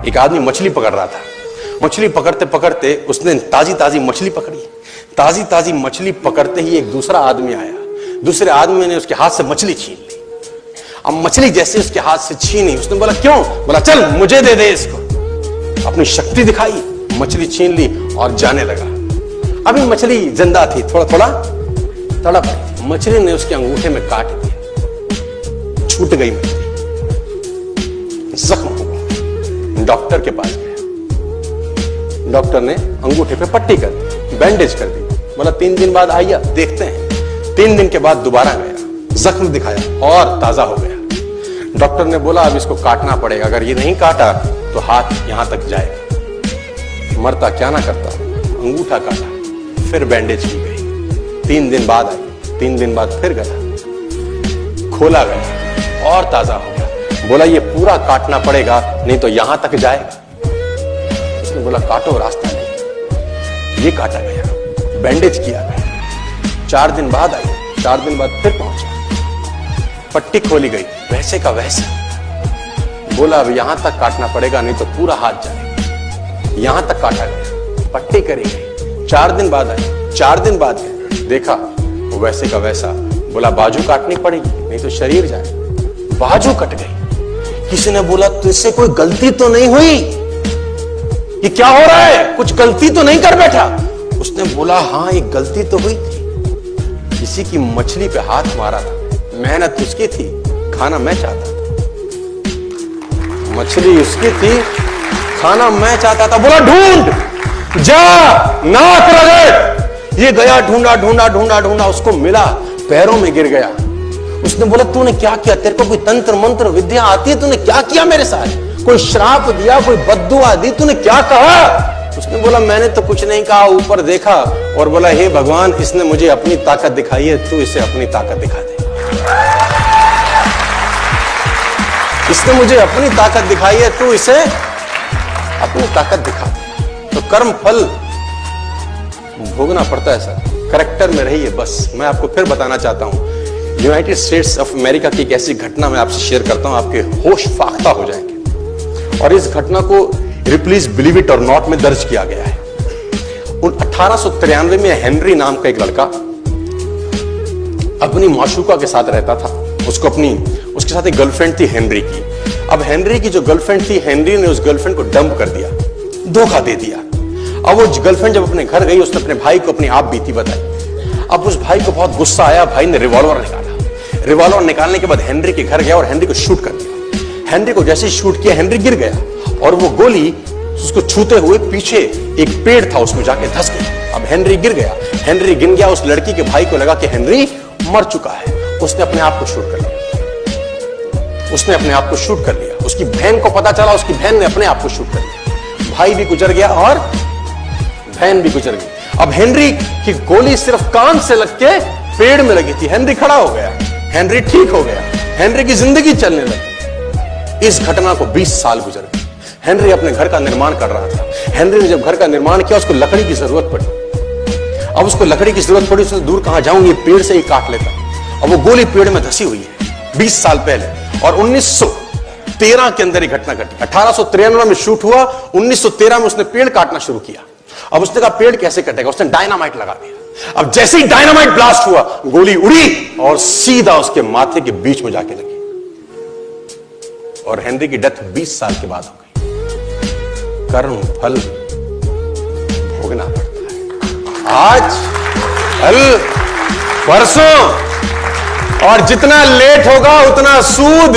एक आदमी मछली पकड़ रहा था। मछली पकड़ते पकड़ते उसने ताजी ताजी मछली पकड़ी। ताजी ताजी मछली पकड़ते ही एक दूसरा आदमी आया। दूसरे आदमी ने उसके हाथ से मछली छीन ली। अब मछली जैसे उसके हाथ से छीनी, उसने बोला क्यों? बोला चल मुझे दे दे इसको। अपनी शक्ति दिखाई, मछली छीन ली और जाने लगा। अभी मछली जिंदा थी, थोड़ा थोड़ा तड़प रही। मछली ने उसके अंगूठे में काट दिया, छूट गई मछली, जख्म हुआ। डॉक्टर के पास गया। डॉक्टर ने अंगूठे पे पट्टी कर दी, बैंडेज कर दी। बोला 3 दिन बाद आइए देखते हैं। 3 दिन के बाद दोबारा गया, जख्म दिखाया और ताजा हो गया। डॉक्टर ने बोला अब इसको काटना पड़ेगा, अगर ये नहीं काटा तो हाथ यहां तक जाएगा। मरता क्या ना करता, अंगूठा काटा, फिर बैंडेज की गई। 3 दिन बाद आई, 3 दिन बाद फिर गया, खोला गया और ताजा हो गया। बोला ये पूरा काटना पड़ेगा नहीं तो यहां तक जाएगा। उसने बोला काटो, रास्ता नहीं। ये काटा गया, बैंडेज किया गया। 4 दिन बाद आई, 4 दिन बाद फिर पहुंचा, पट्टी खोली गई, वैसे का वैसा। बोला अब यहां तक काटना पड़ेगा नहीं तो पूरा हाथ जाएगा। यहां तक काटा गया, पट्टी करी गई। 4 दिन बाद आई, 4 दिन बाद देखा वो वैसे का वैसा। बोला बाजू काटनी पड़ेगी नहीं तो शरीर जाए। बाजू कट गई। किसी ने बोला तुझसे कोई गलती तो नहीं हुई? ये क्या हो रहा है? कुछ गलती तो नहीं कर बैठा? उसने बोला हाँ एक गलती तो हुई थी। किसी की मछली पे हाथ मारा था, मेहनत उसकी थी, खाना मैं चाहता था। मछली उसकी थी, खाना मैं चाहता था। बोला ढूंढ, जा, नाक रगड़। ये गया, ढूंढा ढूंढा ढूंढा ढूंढा, उसको मिला, पैरों में गिर गया। उसने बोला तूने क्या किया? तेरे को कोई तंत्र मंत्र विद्या आती है? तूने क्या किया मेरे साथ? कोई श्राप दिया, कोई बद्दुआ दी? तूने क्या कहा? उसने बोला मैंने तो कुछ नहीं कहा, ऊपर देखा और बोला हे भगवान इसने मुझे अपनी ताकत दिखाई है, तू इसे अपनी ताकत दिखा दे। इसने मुझे अपनी ताकत दिखाई है, तू इसे अपनी ताकत दिखा दे। तो कर्म फल भोगना पड़ता है सर, करेक्टर में रहिए बस। मैं आपको फिर बताना चाहता हूं, यूनाइटेड स्टेट्स ऑफ अमेरिका की एक ऐसी घटना मैं आपसे शेयर करता हूं, आपके होश फाख्ता हो जाएंगे। और इस घटना को प्लीज बिलीव इट और नॉट में दर्ज किया गया है। 1893 में हेनरी नाम का एक लड़का अपनी माशूका के साथ रहता था। उसके साथ एक गर्लफ्रेंड थी हेनरी की। अब हेनरी की जो गर्लफ्रेंड थी, हेनरी ने उस गर्लफ्रेंड को डंप कर दिया, धोखा दे दिया। अब वो गर्लफ्रेंड जब अपने घर गई, उसने अपने भाई को अपनी आप बीती बताई। अब उस भाई को बहुत गुस्सा आया, भाई ने रिवॉल्वर निकाला। रिवॉल्वर निकालने के बाद हेनरी के घर गया और हेनरी को शूट कर दिया। हेनरी को जैसे ही शूट किया, हेनरी गिर गया और वो गोली उसको छूते हुए पीछे एक पेड़ था उसमें जाके धंस गई। अब हेनरी गिर गया, हेनरी गिर गया। उस लड़की के भाई को लगा कि हेनरी मर चुका है। उसने अपने आप को शूट कर लिया। उसने अपने आप को शूट कर लिया। उसकी बहन को पता चला, उसकी बहन ने अपने आप को शूट कर लिया। भाई भी गुजर गया और बहन भी गुजर गई। अब हेनरी की गोली सिर्फ कान से लग के पेड़ में लगी थी। हेनरी खड़ा हो गया, हेनरी ठीक हो गया, हेनरी की जिंदगी चलने लगी। इस घटना को 20 साल गुजर गए। हेनरी अपने घर का निर्माण कर रहा था। हेनरी ने जब घर का निर्माण किया, उसको लकड़ी की जरूरत पड़ी। अब उसको लकड़ी की जरूरत पड़ी, उसने दूर कहां जाऊंगी, पेड़ से ही काट लेता। अब वो गोली पेड़ में धसी हुई है 20 साल पहले। और 1913 के अंदर ये घटना घटी। 1893 में शूट हुआ, 1913 में उसने पेड़ काटना शुरू किया। अब उसने कहा पेड़ कैसे कटेगा, उसने डायनामाइट लगा दिया। अब जैसे ही डायनामाइट ब्लास्ट हुआ, गोली उड़ी और सीधा उसके माथे के बीच में जाके लगी और हेनरी की डेथ 20 साल के बाद हो गई। कर्म फल भोगना पड़ता है, आज कल परसों, और जितना लेट होगा उतना सूद।